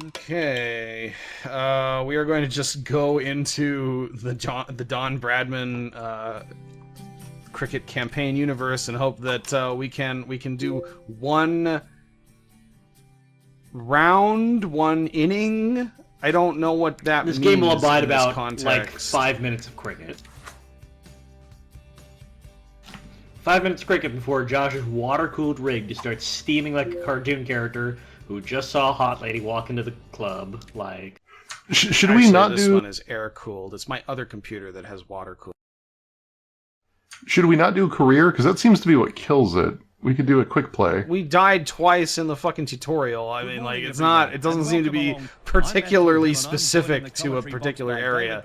Okay, we are going to just go into the Don Bradman cricket campaign universe and hope that we can do one round, one inning. I don't know what that means. This game will abide in this about context. like 5 minutes of cricket. 5 minutes of cricket before Josh's water-cooled rig just starts steaming like a cartoon character who just saw a hot lady walk into the club. Like, should Actually, we not this do? one is air-cooled. It's my other computer that has water-cooled. Should we not do career? Because that seems to be what kills it. We could do a quick play. We died twice in the fucking tutorial. I mean, like, it's not... It doesn't seem to be particularly specific to a particular area.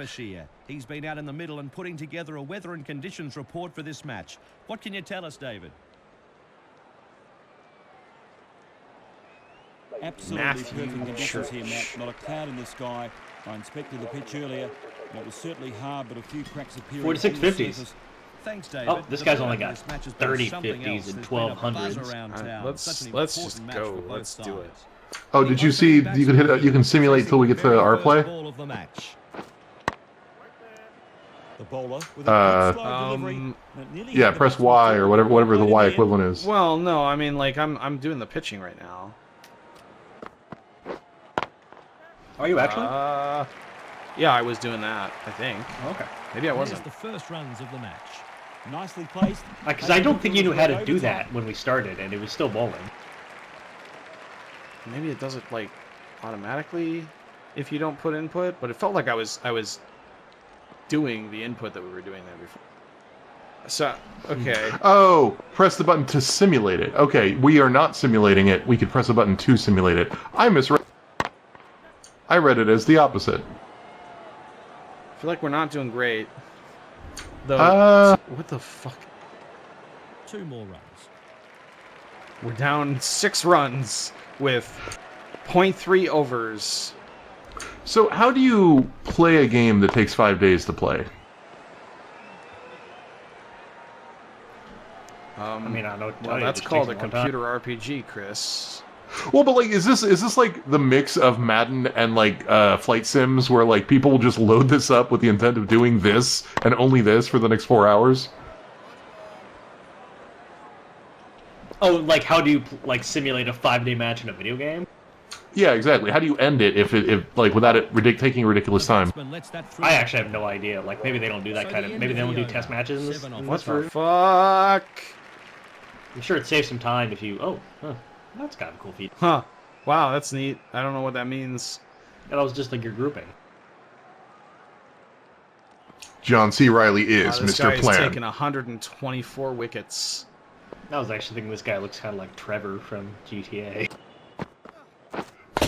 He's been out in the middle and putting together a weather and conditions report for this match. What can you tell us, David? Absolutely perfect conditions here, Matt. Not a cloud in the sky. I inspected the pitch earlier, and it was certainly hard, but a few cracks appearing. 46 50s. Thanks, David. Oh, this guy's only got 30 50s and 1200s. Right, let's just go. Let's do it. Oh, did you see? You can hit. You can simulate till we get to our play. The bowler with a good slow delivery. Yeah, press Y or whatever the Y equivalent is. Well, no, I mean, like, I'm doing the pitching right now. Are you actually? Yeah, I was doing that, I think. Okay. Maybe I wasn't. The first runs of the match. Nicely placed. Because I don't think you knew how to do that when we started, and it was still bowling. Maybe it does it, like, automatically if you don't put input, but it felt like I was doing the input that we were doing there before. So, okay. Oh, press the button to simulate it. Okay, we are not simulating it. We could press a button to simulate it. I misread. I read it as the opposite. I feel like we're not doing great. Though, what the fuck? 2 more runs. We're down 6 runs with 0.3 overs. So how do you play a game that takes 5 days to play? I mean, I don't know. Well, that's called a computer RPG, Chris. Well, but like, is this like the mix of Madden and like flight sims, where like people will just load this up with the intent of doing this and only this for the next 4 hours? Oh, like how do you like simulate a 5-day match in a video game? Yeah, exactly. How do you end it if like without it taking a ridiculous time? I actually have no idea. Like maybe they don't do that kind of. Maybe they don't do test matches in this. What the fuck? I'm sure it saves some time if you. Oh, huh. That's kind of a cool feat. Huh. Wow, that's neat. I don't know what that means. That was just like your grouping. John C. Reilly is This Mr. guy Plan. has taken 124 wickets. I was actually thinking this guy looks kind of like Trevor from GTA.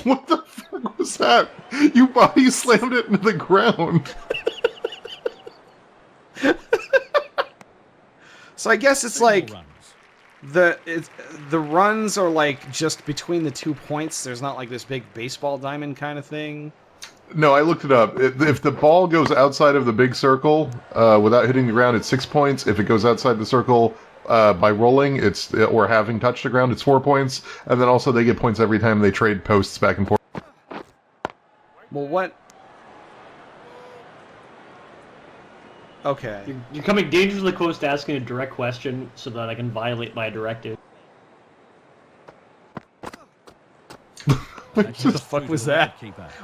What the fuck was that? You body slammed it into the ground. So I guess it's like the runs are like just between the 2 points. There's not like this big baseball diamond kind of thing. No, I looked it up. If the ball goes outside of the big circle without hitting the ground, it's 6 points. If it goes outside the circle by rolling, or having touched the ground, it's 4 points. And then also they get points every time they trade posts back and forth. Well, what? Okay. You're coming dangerously close to asking a direct question so that I can violate my directive. What the fuck was that?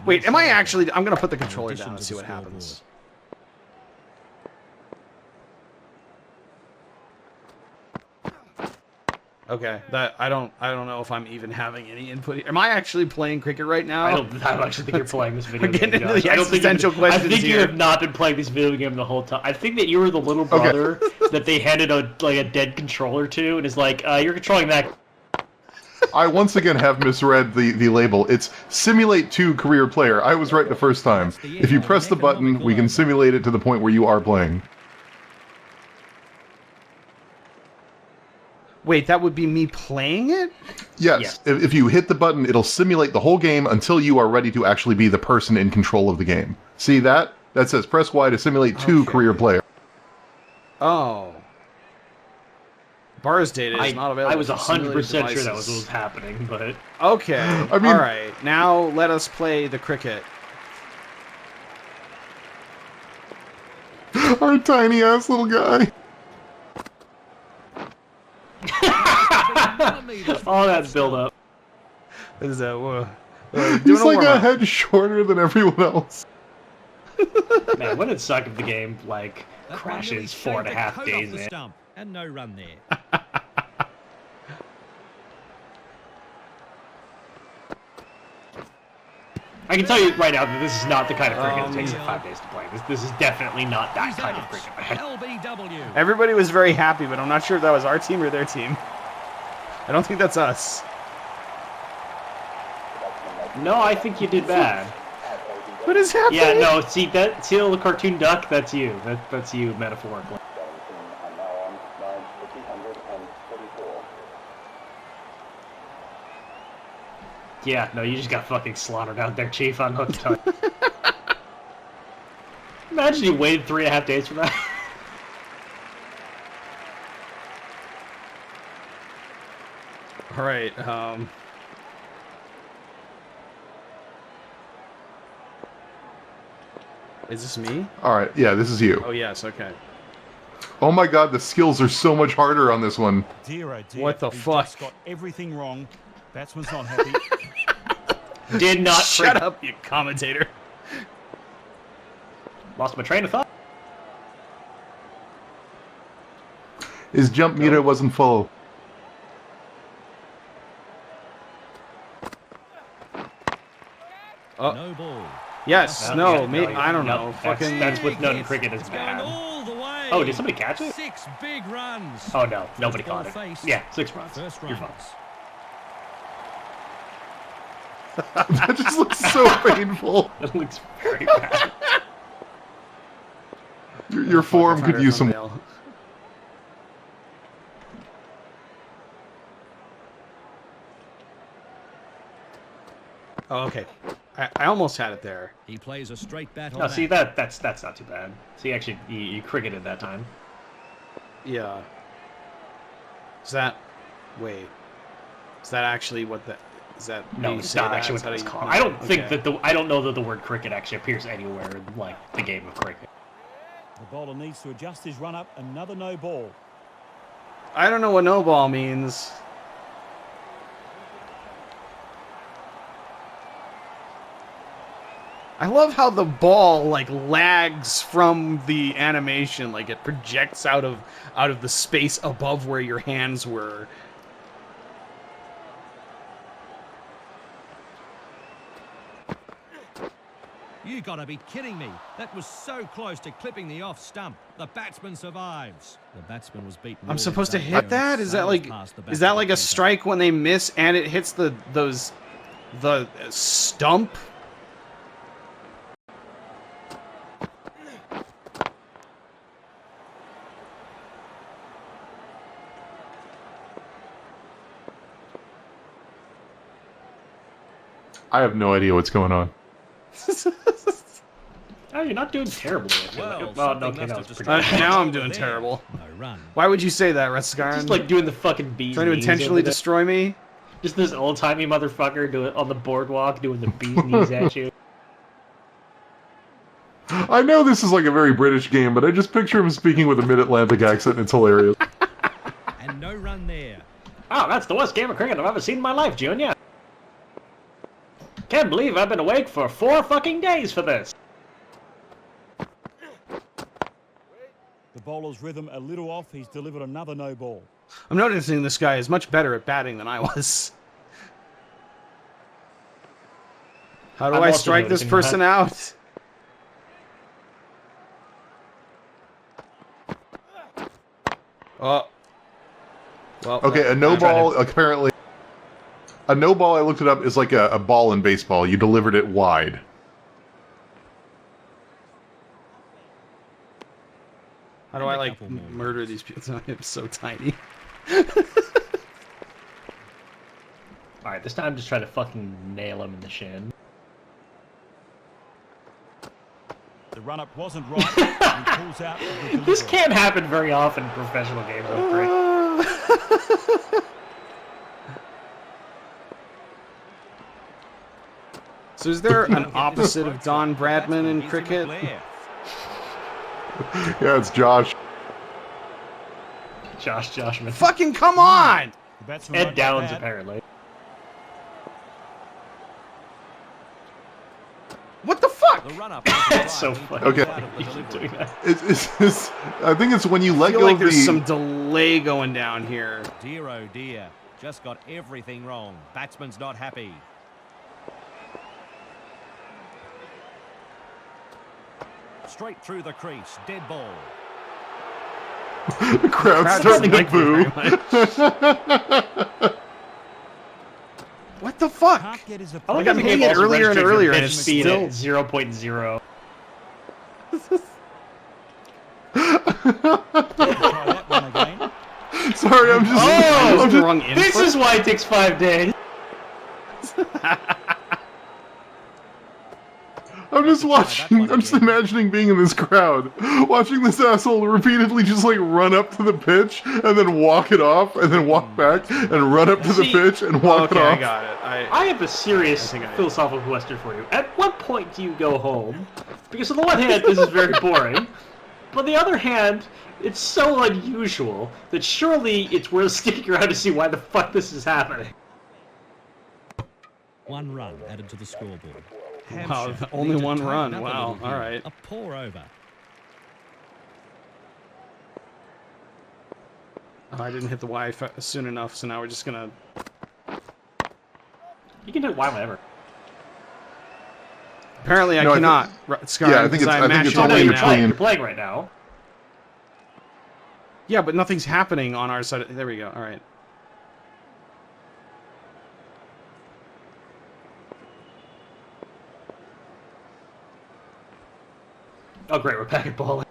Wait, am I actually... I'm gonna put the controller down and see what happens. Okay, I don't know if I'm even having any input here. Am I actually playing cricket right now? I don't actually think you're playing this video We're getting game. into the existential questions I think you here. have not been playing this video game the whole time. I think that you were the little brother that they handed a dead controller to, and is like, you're controlling that. I once again have misread the label. It's Simulate 2 Career Player. I was right the first time. If you press the button, we can simulate it to the point where you are playing. Wait, that would be me playing it? Yes. If you hit the button, it'll simulate the whole game until you are ready to actually be the person in control of the game. See that? That says press Y to simulate 2 Career Player. Oh. Bars data is not available. I was for 100% simulated sure that was what devices. was happening, but... Okay, I mean- alright. Now let us play the cricket. Our tiny ass little guy. All that build up. What is that? He's like a head shorter than everyone else. Man, wouldn't it suck if the game, like, That one nearly crashes shaved the 4.5 coat days off the in? stump, and no run there. I can tell you right now that this is not the kind of cricket that takes 5 days to play. This is definitely not that He's kind of out. cricket, man. LBW. Everybody was very happy, but I'm not sure if that was our team or their team. I don't think that's us. No, I think you did bad. What is happening? Yeah, no, see, that seal the cartoon duck, that's you. That's you, metaphorically. Yeah, no, you just got fucking slaughtered out there, Chief. I'm not telling you. Imagine you waited 3.5 days for that. Alright, is this me? All right, yeah, this is you. Oh, yes, okay. Oh my god, the skills are so much harder on this one. Dear, oh dear. What the He fuck? just got everything wrong. Batsman's not happy. Did not Shut up, you commentator. Lost my train of thought. His jump meter wasn't full. Oh, No ball. yes, Oh, no, yeah, maybe, I don't know. no, Fucking. That's what known Big cricket hit. is It's going bad. all the way. Oh, did somebody catch it? 6 big runs. Oh no, nobody Ball caught it. faced. Yeah, 6 runs. First You're runs. fine. That just looks so painful. It looks very bad. Your form could use some. Oh, okay. I almost had it there. He plays a straight bat on No, that. see that's not too bad. See, actually, you cricketed that time. Yeah. Is that... Wait. Is that actually what the... Is that... No, you it's say not that? actually Is what that it's how you- called. I don't think okay. that I don't know that the word cricket actually appears anywhere in, like, the game of cricket. The bowler needs to adjust his run up. Another no ball. I don't know what no ball means. I love how the ball like lags from the animation, like it projects out of the space above where your hands were. You gotta be kidding me. That was so close to clipping the off stump. The batsman survives. The batsman was beaten. I'm more supposed to than hit they that? owned. Is that Sails like past the is that batsman like a centre. strike when they miss and it hits the stump? I have no idea what's going on. Oh, you're not doing terribly. I feel Well, like. Oh, no, something okay, must that have was just pretty bad. Now I'm over doing there. terrible. No run. Why would you say that, Reskaran? Just like doing the fucking bees. Trying to knees intentionally over there. destroy me? Just this old timey motherfucker doing on the boardwalk doing the bees knees at you. I know this is like a very British game, but I just picture him speaking with a mid-Atlantic accent, and it's hilarious. And no run there. Oh, that's the worst game of cricket I've ever seen in my life, Junior. Can't believe I've been awake for 4 fucking days for this. The bowler's rhythm a little off. He's delivered another no ball. I'm noticing this guy is much better at batting than I was. How do I'm I also strike this noticing person that. out? Oh. Well, Okay, a no ball apparently. A no ball, I looked it up, is like a ball in baseball. You delivered it wide. How do I, like, couple more murder these people? I'm so tiny. Alright, this time I'm just trying to fucking nail him in the shin. The run up wasn't right. He pulls out. with the This delivery. can't happen very often in professional games of cricket. So is there an opposite of Don Bradman in cricket? Yeah, it's Josh. Joshman. Fucking come on! Ed Downs, apparently. What the fuck? The run-up. That's so funny. Okay. I think it's when you I let feel go like of there's the... some delay going down here. Dear oh dear, just got everything wrong. Batsman's not happy. Straight through the crease, dead ball. The crowd starting to boo. What the fuck? Can't get his Like I'm hitting it earlier and earlier, and it's still 0.0. Try that one again. Sorry, I'm just... Oh, I'm just wrong this input? is why it takes 5 days. I'm just watching, I'm just imagining being in this crowd, watching this asshole repeatedly just like run up to the pitch and then walk it off and then walk back and run up to the pitch and walk it Okay, off. I got it. I have a serious think I- philosophical question for you. At what point do you go home? Because on the one hand, this is very boring. But on the other hand, it's so unusual that surely it's worth sticking around to see why the fuck this is happening. 1 run added to the scoreboard. Wow, Hampshire only need to one tighten run. up a Wow, little all here. right. A pour over. Oh, I didn't hit the Y soon enough, so now we're just gonna... You can do it whenever. Apparently I No, I cannot, Scar, yeah, I think because it's- I'm I think it's matching only right in now. between. You're playing right now. Yeah, but nothing's happening on our side. There we go. All right. Oh great, we're back at bowling.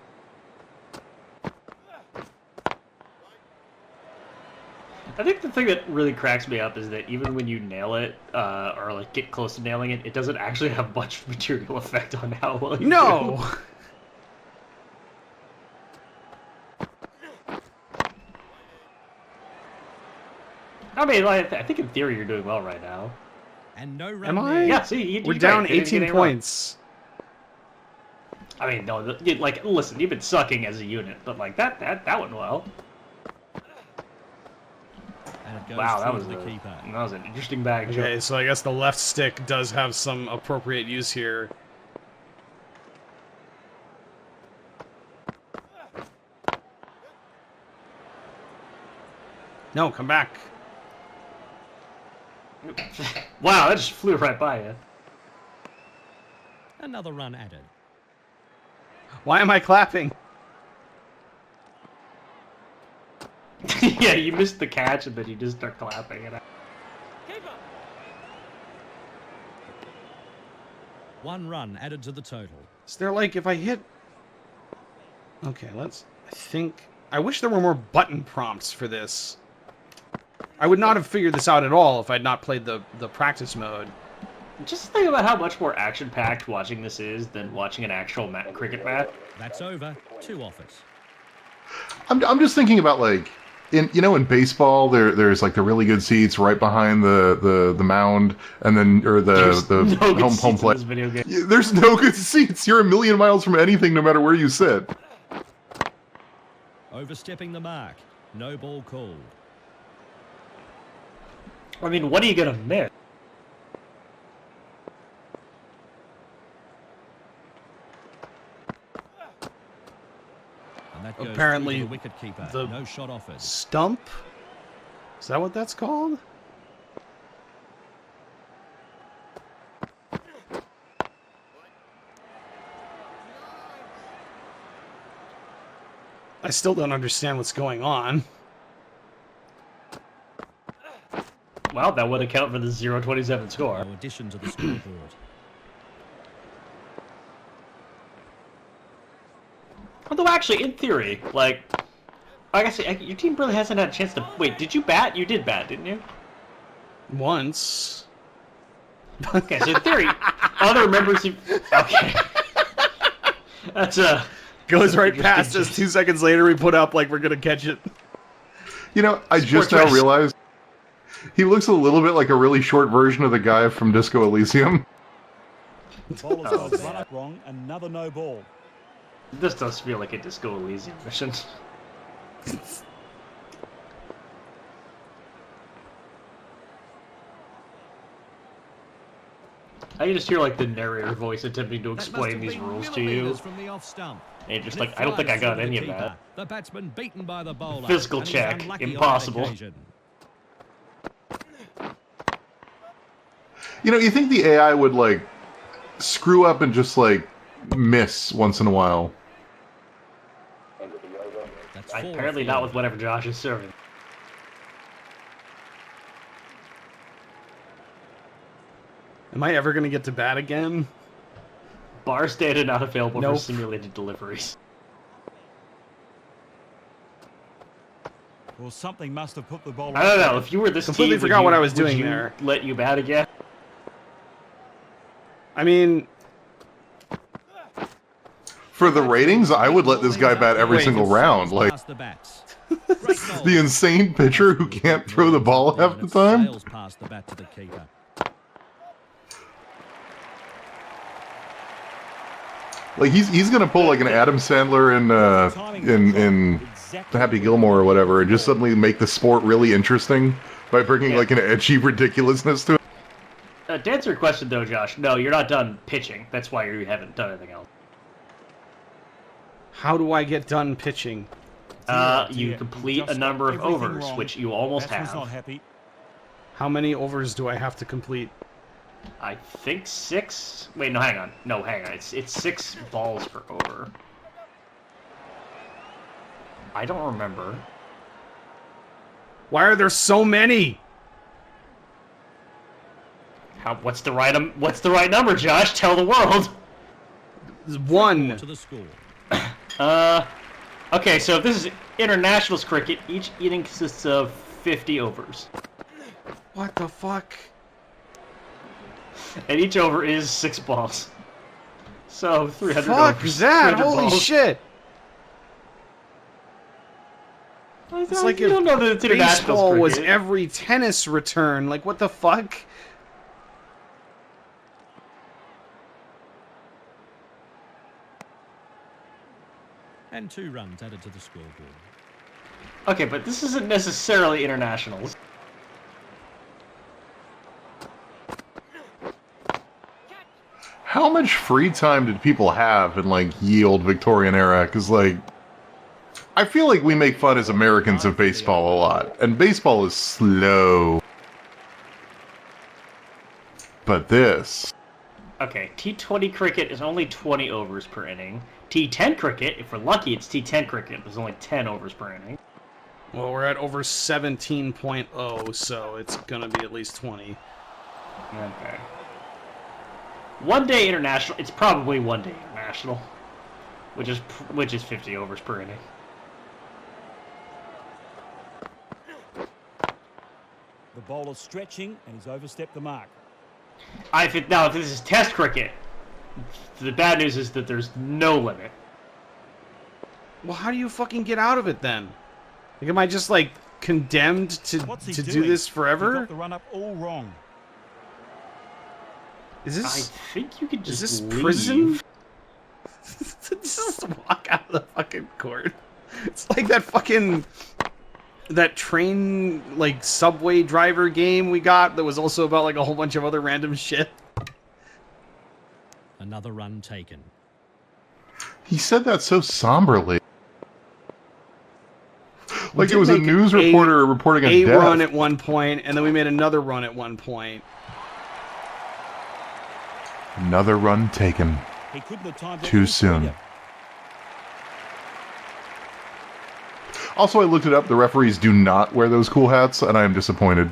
I think the thing that really cracks me up is that even when you nail it, or like get close to nailing it, it doesn't actually have much material effect on how well you do. No! I mean, like, I think in theory you're doing well right now. And no run Am I? there. Yeah, see, We're down 18 points. I mean, no, like, listen, you've been sucking as a unit, but like that went well. And it goes Wow, that through was the keeper. that was an interesting bag. Okay, so I guess the left stick does have some appropriate use here. No, come back. Wow, that just flew right by you. Another run added. Why am I clapping? Yeah, you missed the catch and then you just start clapping it. 1 run added to the total. Is there like, if I hit... Okay, let's... I think... I wish there were more button prompts for this. I would not have figured this out at all if I'd not played the practice mode. Just think about how much more action-packed watching this is than watching an actual cricket match. That's over. 2 offers. I'm just thinking about like in baseball there's like the really good seats right behind the mound and then or There's the no good home seats in plate. this video game. Yeah, there's no good seats. You're a million miles from anything, no matter where you sit. Overstepping the mark. No ball called. I mean, what are you gonna miss? And that goes Apparently, through to the wicket keeper. the- No shot offered. Stump? Is that what that's called? I still don't understand what's going on. Well, that would account for the 0-27 score. No addition to the scoreboard. Although, actually, in theory, like I guess your team really hasn't had a chance to... Wait, did you bat? You did bat, didn't you? Once. Okay, so in theory, other members of... Okay. That's Goes right interesting past us. 2 seconds later, we put up like we're gonna catch it. You know, I just Sports now wrestling. realized he looks a little bit like a really short version of the guy from Disco Elysium. The bowler's Oh, got his man. run up wrong. Another no ball. This does feel like a Disco Elysium mission. I can just hear like the narrator voice attempting to That must explain have these been rules to you. millimetres from the off stump. And you're just And like, it I don't think I flies got through any the of that. keeper. The batsman beaten by the bowler. Physical and he's check. unlucky on that Impossible. occasion. You know, you think the AI would, like, screw up and just, like, miss once in a while. That's four Apparently off not the with whatever Josh is serving. Am I ever going to get to bat again? Bars data not available Nope. for simulated deliveries. Well, something must have put the bowler. I don't know. If you were this Completely team, would forgot you- what I was would doing you there. Let you bat again? I mean, For the ratings, I would let this guy bat every Wait, single round. Like, past the bats. Great ball. the insane pitcher who can't throw the ball half the time. Sails past the bat to the keeper. Like, he's gonna pull, like, an Adam Sandler in Happy Gilmore or whatever, and just suddenly make the sport really interesting by bringing, Yeah. like, an edgy ridiculousness to it. To answer your question, though, Josh, no, you're not done pitching. That's why you haven't done anything else. how do I get done pitching? You complete a number of overs, which you almost Batsman's not have. happy. How many overs do I have to complete? I think 6. Wait, no, hang on. No, hang on. It's 6 balls per over. I don't remember. Why are there so many? What's the right number, Josh? Tell the world. One. To the score. Okay, so if this is internationals cricket, each inning consists of 50 overs. What the fuck? And each over is 6 balls. So 300 Fuck overs. that! 300 Holy balls. shit! It's like you if don't know that it's internationals baseball was cricket. every tennis return. Like, what the fuck? And 2 runs added to the scoreboard. Okay, but this isn't necessarily internationals. How much free time did people have in, like, ye old Victorian era? Because, like, I feel like we make fun as Americans of baseball a lot, and baseball is slow. But this... Okay, T20 cricket is only 20 overs per inning. T10 cricket, if we're lucky, it's T10 cricket. There's only 10 overs per inning. Well, we're at over 17.0, so it's gonna be at least 20. Okay. One day international. It's probably one day international, which is 50 overs per inning. The bowler's stretching and he's overstepped the mark. If this is Test cricket, the bad news is that there's no limit. Well, how do you fucking get out of it then? Like, am I just like condemned to What's he do doing? this He forever? got the run up all wrong. Is I this think you could just is this leave. prison? Just walk out of the fucking court. It's like that train, like, subway driver game we got that was also about, like, a whole bunch of other random shit. Another run taken. He said that so somberly. Like did it was a make news reporter reporting a A death. run at one point, and then we made another run at one point. Another run taken. He couldn't have timed it Too any soon. sweeter. Also, I looked it up. The referees do not wear those cool hats, and I am disappointed.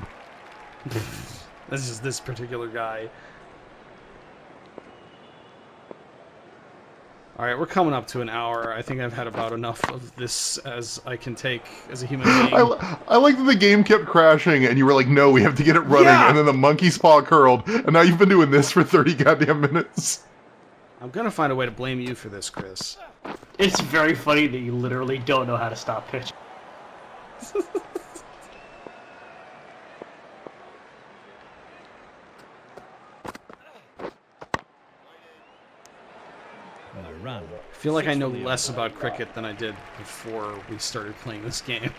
This is this particular guy. Alright, we're coming up to an hour. I think I've had about enough of this as I can take as a human being. I like that the game kept crashing, and you were like, no, we have to get it running, Yeah! and then the monkey's paw curled, and now you've been doing this for 30 goddamn minutes. I'm gonna find a way to blame you for this, Chris. It's very funny that you literally don't know how to stop pitch. run. I feel like I know less about cricket than I did before we started playing this game.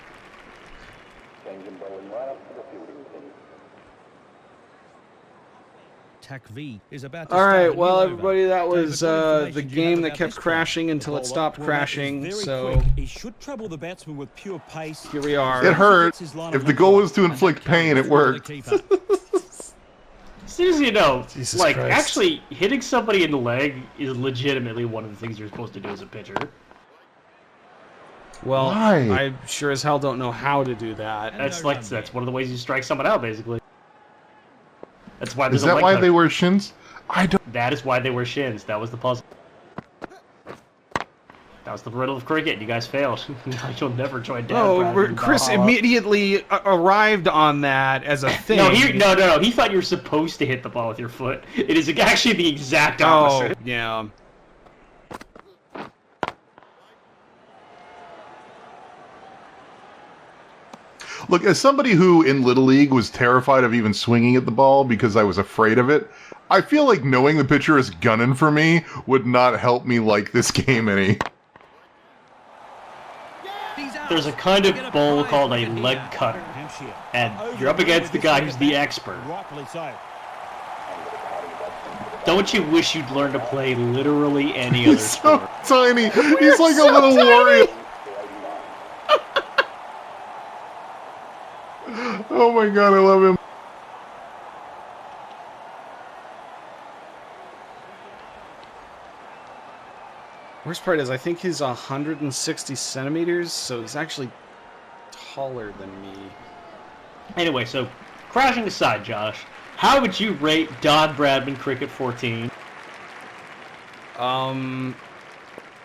Attack V is about to All start right, a new well, over. everybody, that was David, what the information do you game have that about kept this one? crashing until it stopped Well, that was crashing. very So quick. He should trouble the batsman with pure pace. here we are. It hurt. Gets his line If of the left goal right. was to inflict pain, it The worked. keeper. Seriously, no. Jesus like, Christ. actually, hitting somebody in the leg is legitimately one of the things you're supposed to do as a pitcher. Well, Why? I sure as hell don't know how to do that. That's no like run that's one of the ways you strike someone out, basically. That's why there's Is a that leg why cutter. they wear shins? I don't. That is why they wear shins. That was the puzzle. That was the riddle of cricket. You guys failed. You'll never join Dan. Oh, Bradman, Chris Valhalla. immediately arrived on that as a thing. No. He thought you were supposed to hit the ball with your foot. It is actually the exact Oh, opposite. yeah. Look, as somebody who in Little League was terrified of even swinging at the ball because I was afraid of it, I feel like knowing the pitcher is gunning for me would not help me like this game any. There's a kind of bowl called a leg cutter, Hampshire. and you're up against the guy who's the expert. Rightfully so. Don't you wish you'd learn to play literally any other He's so sport? tiny. He's like a little warrior. Oh my god, I love him. Worst part is I think he's 160 centimeters, so he's actually taller than me. Anyway, so crashing aside, Josh, how would you rate Don Bradman Cricket 14?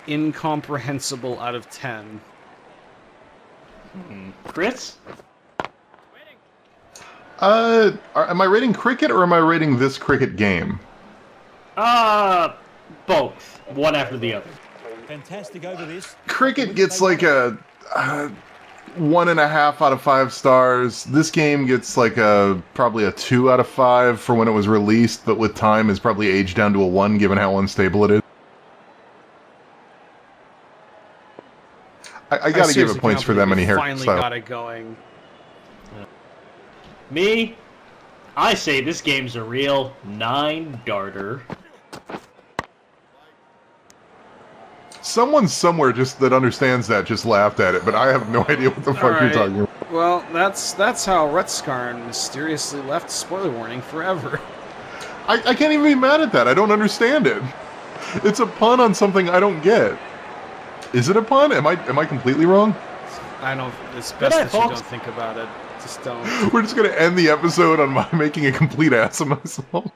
Incomprehensible out of 10. Chris? Am I rating cricket or am I rating this cricket game? Both. One after the other. Fantastic over this. Cricket gets like a 1.5 out of 5 stars. This game gets like probably a 2 out of 5 for when it was released, but with time is probably aged down to a 1 given how unstable it is. I gotta give it points for that many haircuts. Finally got it going. Me? I say this game's a real 9-darter. Someone somewhere just that understands that just laughed at it, but I have no idea what the fuck you're Alright. talking about. Well, that's how Rutskarn mysteriously left spoiler warning forever. I can't even be mad at that. I don't understand it. It's a pun on something I don't get. Is it a pun? Am I completely wrong? I don't. It's best night, that you folks. don't think about it. Just don't. We're just gonna end the episode on my making a complete ass of myself.